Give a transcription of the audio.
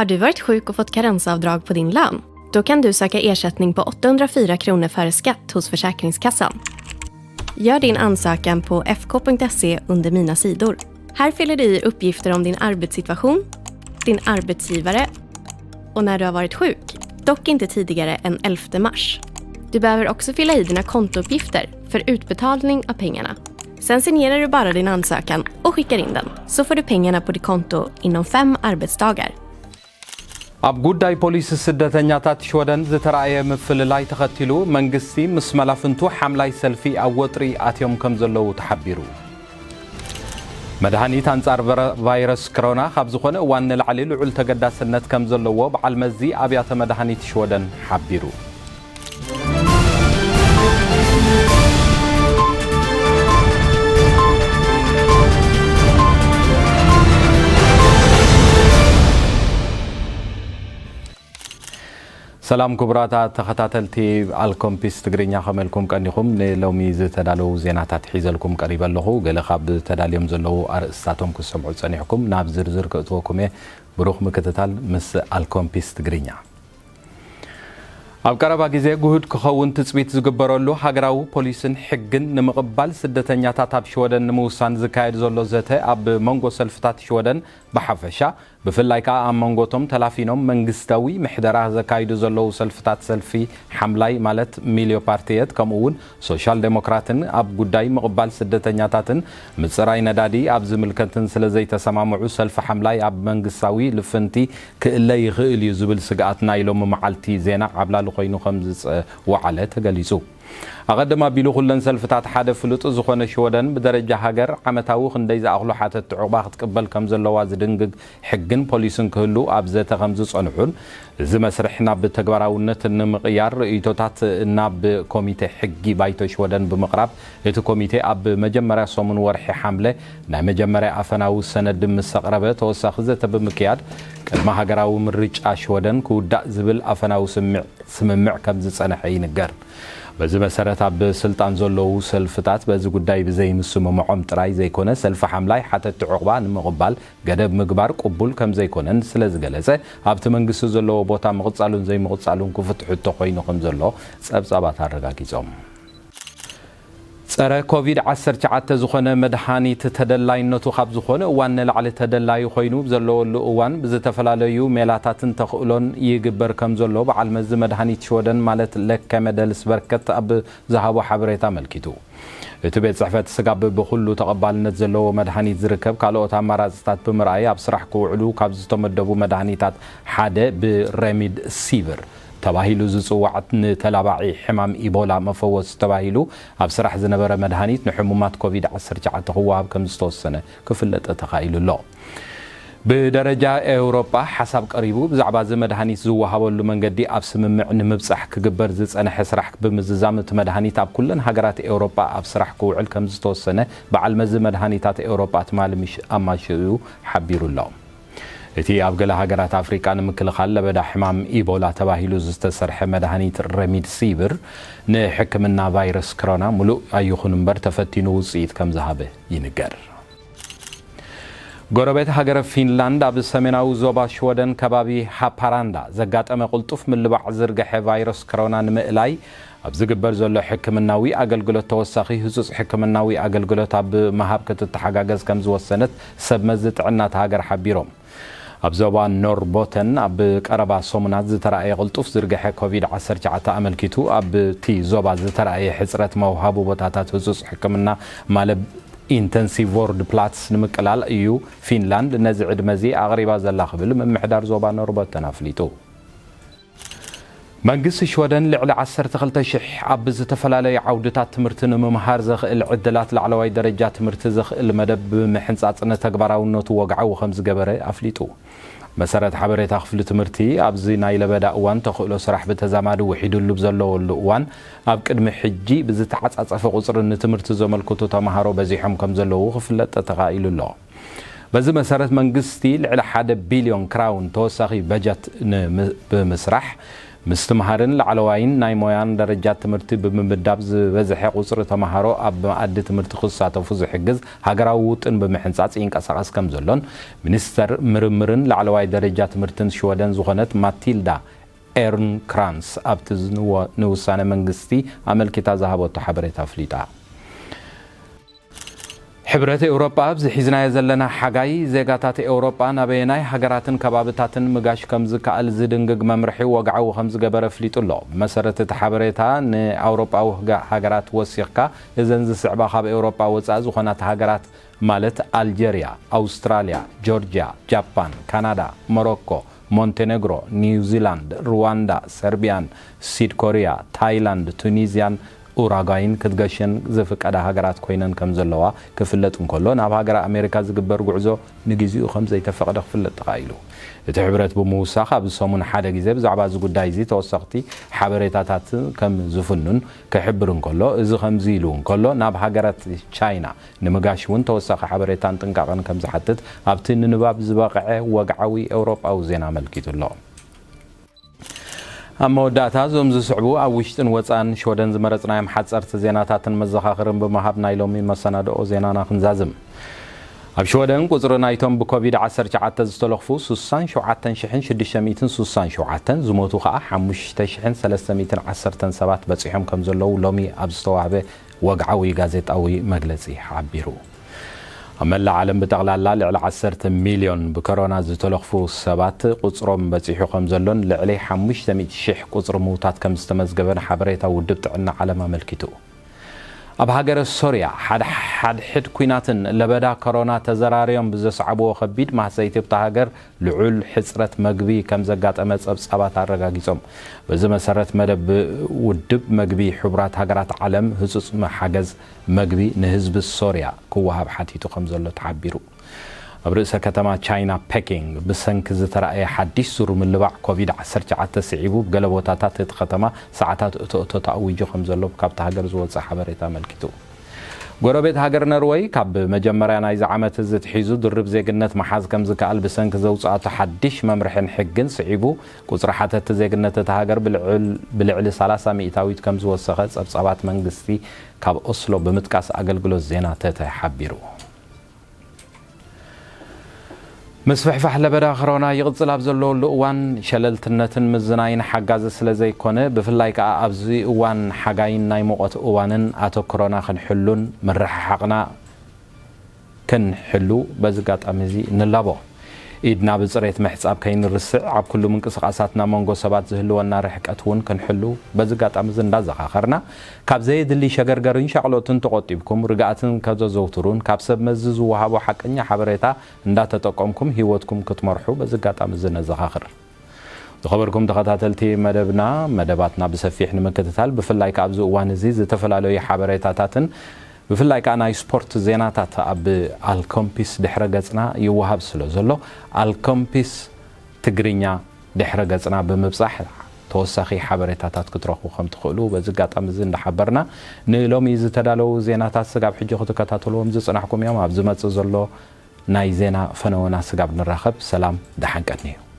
Har du varit sjuk och fått karensavdrag på din lön? Då kan du söka ersättning på 804 kronor före skatt hos Försäkringskassan. Gör din ansökan på fk.se under mina sidor. Här fyller du i uppgifter om din arbetssituation, din arbetsgivare och när du har varit sjuk, dock inte tidigare än 11 mars. Du behöver också fylla i dina kontouppgifter för utbetalning av pengarna. Sen signerar du bara din ansökan och skickar in den, så får du pengarna på ditt konto inom 5 arbetsdagar. ኣብ ጉዳይ ፖሊስ ስደተኛታት ሽወደን ዝተራእየ ምፍልላይ ተኸቲሉ መንግስቲ ምስ መላፍንቱ ሓምላይ ሰልፊ ኣብ ወጥሪ ኣትዮም ከምዘሎዎ ተሓቢሩ መድሃኒት ኣንጻር ቫይረስ ኮሮና ካብ ዝኾነ እዋን ንላዕሊ ልዑል ተገዳስነት ከምዘሎዎ በዓል መዚ ኣብያተ መድሃኒት ሽወደን ሓቢሩ سلام كبراتا تخታተልቲ ኣልኮምፒስ ትግርኛ ከምልኩም ቀኒኹም ንሎሚ ዝተዳለው ዜናታት ሒዘልኩም ቀሪበ ኣለኹ ገለ ካብ ተዳልዮም ዘለው ኣርእስታቶም ክሰምዑ ጸኒሕኩም ናብ ዝርዝር ከእትወኩም ብሩኽ ምክትታል ምስ ኣልኮምፒስ ትግርኛ ኣብ ቀረባ ግዜ ጉህድ ክኸውን ትጽቢት ዝግበረሉ ሃገራዊ ፖሊስን ሕግን ንምቕባል ስደተኛታት ኣብ ሽወደን ንምውሳን ዝካየድ ዘሎ ዘተ ኣብ መንጎ ሰልፍታት ሽወደን ብሓፈሻ ብፍላይ ከዓ ኣብ መንጎቶም ተላፊኖም መንግስታዊ ምሕደራ ዘካይዱ ዘለው ሰልፍታት ሰልፊ ሓምላይ ማለት ሚልዮ ፓርቲየት ከምኡውን ሶሻል ዴሞክራትን ኣብ ጉዳይ ምቕባል ስደተኛታትን ምጽራይ ነዳዲ ኣብ ዝምልከትን ስለዘይተሰማምዑ ሰልፊ ሓምላይ ኣብ መንግስታዊ ልፍንቲ ክእለ ይኽእል እዩ ዝብል ስግኣት ናይሎም መዓልቲ ዜና ዓብላሉ ኮይኑ ከም ዝወዓለ ተገሊጹ ኣቀደማ ቢሉ ኩለን ሰልፍታት ሓደ ፍሉጥ ዝኾነ ሽወደን ብደረጃ ሃገር ዓመታዊ ክንደይ ዝኣኽሉ ሓተት ዕቁባ ክትቅበል ከም ዘለዋ ዝድንግግ ሕግን ፖሊስን ክህሉ ኣብ ዘተ ከም ዝጸንሑን እዚ መስርሕ ናብ ተግባራውነት ንምቕያር ርእይቶታት ናብ ኮሚቴ ሕጊ ባይቶ ሽወደን ብምቕራብ እቲ ኮሚቴ ኣብ መጀመርያ ሰሙን ወርሒ ሓምለ ናይ መጀመርያ ኣፈናዊ ሰነድ ምስ ኣቕረበ ተወሳኺ ዘተ ብምክያድ ቅድመ ሃገራዊ ምርጫ ሽወደን ክውዳእ ዝብል ኣፈናዊ ስምምዕ ከም ዝጸንሐ ይንገር በዚ መሰረት ኣብ ስልጣን ዘለው ሰልፍታት በዚ ጉዳይ ብዘይ ምስምምዖም ጥራይ ዘይኮነ ሰልፊ ሓምላይ ሓተት ዕቁባ ንምቕባል ገደብ ምግባር ቅቡል ከም ዘይኮነን ስለዝገለጸ ኣብቲ መንግስቲ ዘለዎ ቦታ ምቕጻሉን ዘይምቕጻሉን ክፍትሕቶ ኮይኑ ከም ዘሎ ጸብጻባት ኣረጋጊጾም ጸረ ኮቪድ-19 ዝኾነ መድሃኒት ተደላይነቱ ካብ ዝኾነ እዋን ንላዕሊ ተደላይ ኮይኑ ዘለወሉ እዋን ብዝተፈላለዩ ሜላታትን ተኽእሎን ይግበር ከም ዘሎ በዓል መዚ መድሃኒት ሽወደን ማለት ለከመደልስ በርከት ኣብ ዝሃቦ ሓበሬታ መልኪቱ እቲ ቤት ጽሕፈት ስጋብ ብኩሉ ተቐባልነት ዘለዎ መድሃኒት ዝርከብ ካልኦት ኣማራጽታት ብምርኣይ ኣብ ስራሕ ክውዕሉ ካብ ዝተመደቡ መድሃኒታት ሓደ ብሬሚድ ሲቨር ተባሂሉ ዝጽዋዕት ንተላባዒ ሕማም ኢቦላ መፈወስ ተባሂሉ ኣብ ስራሕ ዝነበረ መድሃኒት ንሕሙማት ኮቪድ-19 ክዋሃብ ከም ዝተወሰነ ክፍለጥ ተኻኢሉሎ ብደረጃ ኤውሮጳ ሓሳብ ቀሪቡ ብዛዕባ እዚ መድሃኒት ዝወሃበሉ መንገዲ ኣብ ስምምዕ ንምብጻሕ ክግበር ዝጸንሐ ስራሕ ብምዝዛም እቲ መድሃኒት ኣብ ኩለን ሃገራት ኤውሮጳ ኣብ ስራሕ ክውዕል ከም ዝተወሰነ በዓል መዚ መድሃኒታት ኤውሮጳ ትማል ኣማሽኡ ሓቢሩሎ እቲ ኣብ ገለ ሃገራት ኣፍሪቃ ንምክልኻል ለበዳ ሕማም ኢቦላ ተባሂሉ ዝተሰርሐ መድሃኒት ሬሚድ ሲቨር ንሕክምና ቫይረስ ኮሮና ሙሉእ ኣይኹን እምበር ተፈቲኑ ውጽኢት ከም ዝሃበ ይንገር ጎረቤት ሃገር ፊንላንድ ኣብ ሰሜናዊ ዞባ ሽወደን ከባቢ ሃፓራንዳ ዘጋጠመ ቁልጡፍ ምልባዕ ዝርገሐ ቫይረስ ኮሮና ንምእላይ ኣብ ዝግበር ዘሎ ሕክምናዊ ኣገልግሎት ተወሳኺ ህጹጽ ሕክምናዊ ኣገልግሎት ኣብ መሃብ ክትተሓጋገዝ ከም ዝወሰነት ሰብ መዚ ጥዕናት ሃገር ሓቢሮም ኣብ ዞባ ኖርቦተን ኣብ ቀረባ ሰሙናት ዝተራእየ ቁልጡፍ ዝርገሐ ኮቪድ-19 ኣመልኪቱ ኣብ ቲ ዞባ ዝተራእየ ሕጽረት መውሃቡ ቦታታት ህጹጽ ሕክምና ማለት ኢንተንሲቭ ወርድ ፕላትስ ንምቅላል እዩ ፊንላንድ ነዚ ዕድመዚ ኣቕሪባ ዘላ ክብል ምምሕዳር ዞባ ኖርቦተን ኣፍሊጡ መንግስቲ ሽወደን ልዕሊ 12,000 ኣብ ዝተፈላለዩ ዓውድታት ትምህርቲ ንምምሃር ዘኽእል ዕድላት ላዕለዋይ ደረጃ ትምህርቲ ዘኽእል መደብ ብምሕንጻጽነ ተግባራውነቱ ወግዓዊ ከም ዝገበረ ኣፍሊጡ መሰረት ሓበሬታ ክፍሊ ትምህርቲ ኣብዚ ናይ ለበዳ እዋን ተኽእሎ ስራሕ ብተዛማዲ ውሒዱሉ ዘለዎሉ እዋን ኣብ ቅድሚ ሕጂ ብዝተዓጻጸፈ ቁጽሪ ንትምህርቲ ዘመልክቱ ተማሃሮ በዚሖም ከም ዘለዉ ክፍለጥ ተኻኢሉሎ በዚ መሰረት መንግስቲ ልዕሊ 1 ቢልዮን ክራውን ተወሳኺ በጀት ብምስራሕ مستمهارن لعلوين نايمويان درجات تمرتي بمبداب ዝበዝሐ ቁጽሪ ተማሃሮ ኣብ ማኣዲ ትምህርቲ ክሳተፉ ዝሕግዝ ሃገራዊ ውጥን ብምሕንጻጽ ይንቀሳቐስ ከም ዘሎን ሚኒስተር ምርምርን ላዕለዋይ ደረጃ ትምህርትን ሽወደን ዝኾነት ማቲልዳ ኤርንክራንስ ኣብቲ ንውሳነ መንግስቲ ኣመልኪታ ዝሃበቶ ሓበሬታ ኣፍሊጣ ሕብረት ኤውሮጳ ብዝሒዝናዮ ዘለና ሓጋይ ዜጋታት ኤውሮጳ ናበየናይ ሃገራትን ከባብታትን ምጋሽ ከም ዝከኣል ዝድንግግ መምርሒ ወግዓዊ ከም ዝገበረ ኣፍሊጡ ኣሎ መሰረት እቲ ሓበሬታ ንኣውሮጳዊ ሃገራት ወሲኽካ እዘን ዝስዕባ ካብ ኤውሮጳ ወፃኢ ዝኾናት ሃገራት ማለት ኣልጀርያ ኣውስትራልያ ጆርጅያ ጃፓን ካናዳ ሞሮኮ ሞንቴኔግሮ ኒውዚላንድ ሩዋንዳ ሰርቢያን ሲድ ኮሪያ ታይላንድ ቱኒዝያን ኡራጓይን ክትገሽን ዝፍቀዳ ሃገራት ኮይነን ከም ዘለዋ ክፍለጥ እንከሎ ናብ ሃገር ኣሜሪካ ዝግበር ጉዕዞ ንግዚኡ ከም ዘይተፈቀደ ክፍለጥ ተኻኢሉ እቲ ሕብረት ብምውሳኽ ኣብ ሰሙን ሓደ ግዜ ብዛዕባ እዚ ጉዳይ እዚ ተወሰኽቲ ሓበሬታታት ከም ዝፍኑን ክሕብር እንከሎ እዚ ከምዚ ኢሉ እንከሎ ናብ ሃገራት ቻይና ንምጋሽ እውን ተወሳኺ ሓበሬታን ጥንቃቐን ከም ዝሓትት ኣብቲ ንንባብ ዝበቕዐ ወግዓዊ ኤውሮጳዊ ዜና ኣመልኪቱ ኣሎ ኣመወዳእታ ዞም ዝስዕቡ ኣብ ውሽጥን ወፃን ሽወደን ዝመረፅናዮም ሓፀርቲ ዜናታትን መዘኻኽርን ብምሃብ ናይ ሎሚ መሰናድኦ ዜናና ክንዛዝም ኣብ ሽወደን ቁፅሪ ናይቶም ብኮቪድ-19 ዝተለኽፉ 67667 ዝሞቱ ከዓ 5317 ሰባት በፂሖም ከም ዘለዉ ሎሚ ኣብ ዝተዋህበ ወግዓዊ ጋዜጣዊ መግለፂ ሓቢሩ ኣብ መላእ ዓለም ብጠቕላላ ልዕሊ 10 ሚልዮን ብኮሮና ዝተለኽፉ ሰባት ቁፅሮም በፂሑ ከም ዘሎን ልዕሊ 500,000 ቁፅሪ ምውታት ከም ዝተመዝገበን ሓበሬታ ውድብ ጥዕና ዓለም ኣመልኪቱ ኣብ ሃገረ ሶርያ ሓድሕድ ኩናትን ለበዳ ኮሮና ተዘራርዮም ብዘስዓብዎ ከቢድ ማህሰይቲ ብታ ሃገር ልዑል ሕፅረት መግቢ ከም ዘጋጠመ ጸብጻባት ኣረጋጊጾም በዚ መሰረት መደብ ውድብ መግቢ ሕቡራት ሃገራት ዓለም ህጹጽ ሓገዝ መግቢ ንህዝቢ ሶርያ ክወሃብ ሓቲቱ ከም ዘሎ ተሓቢሩ ኣብ ርእሰ ከተማ ቻይና ፔኪንግ ብሰንኪ ዝተራእየ ሓዲሽ ዙር ምልባዕ ኮቪድ-19 ስዒቡ ገለ ቦታታት እቲ ከተማ ሰዓታት እቶእቶ ተኣዊጁ ከም ዘሎ ካብቲ ሃገር ዝወፅእ ሓበሬታ ኣመልኪቱ ጎረቤት ሃገር ኖርዌይ ካብ መጀመርያ ናይዚ ዓመት እዚ ትሒዙ ድርብ ዜግነት መሓዝ ከም ዝከኣል ብሰንኪ ዘውፅኣቶ ሓዲሽ መምርሕን ሕግን ስዒቡ ቁፅሪ ሓተቲ ዜግነት እቲ ሃገር ብልዕሊ 30 ሚእታዊት ከም ዝወሰኸ ጸብጻባት መንግስቲ ካብ ኦስሎ ብምጥቃስ ኣገልግሎት ዜና ተሓቢሩ مسفحفح لبدا خرونا يغزل أبزلو لؤوان شللتنتن مزناين حقاز سلزيكونه بفلايك أبزي أوان حقاين نايموقت أوانن أتو كورونا خنحلون مرح حقنا كنحلو بزقات أمزي نلابو إدنا بزريت محساب كاين الرسع عب كل من قصقاساتنا منغو سبات زهلونا رحكاتون كنحلو بزقات أمزن دازق آخرنا كاب زيد اللي شغرغرين شغلوتن تقوتيبكم رقاتن كذا زوترون كاب سب مزز وهابو حقنيا حبريتا ندا تتقومكم هيوتكم كتمرحو بزقات أمزن دازق آخر ዝኸበርኩም ተኸታተልቲ መደብና መደባትና ብሰፊሕ ንምክትታል ብፍላይ ካብ ዝእዋን እዚ ዝተፈላልዩ ሓበሬታታትን ብፍላይ ከዓ ናይ ስፖርት ዜናታት ኣብ ኣልኮምፒስ ድሕረ ገጽና ይወሃብ ስለዘሎ ኣልኮምፒስ ትግርኛ ድሕረ ገጽና ብምብጻሕ ተወሳኺ ሓበሬታታት ክትረኽቡ ከም ትኽእሉ በዚ ኣጋጣሚ እዚ እንዳሓበርና ንሎሚ ዝተዳለዉ ዜናታት ስጋብ ሕጂ ክትከታተልዎም ዝጽናሕኩም እዮም ኣብ ዝመጽእ ዘሎ ናይ ዜና ፈነወና ስጋብ ንራኸብ ሰላም ደሓንቀኒ እዩ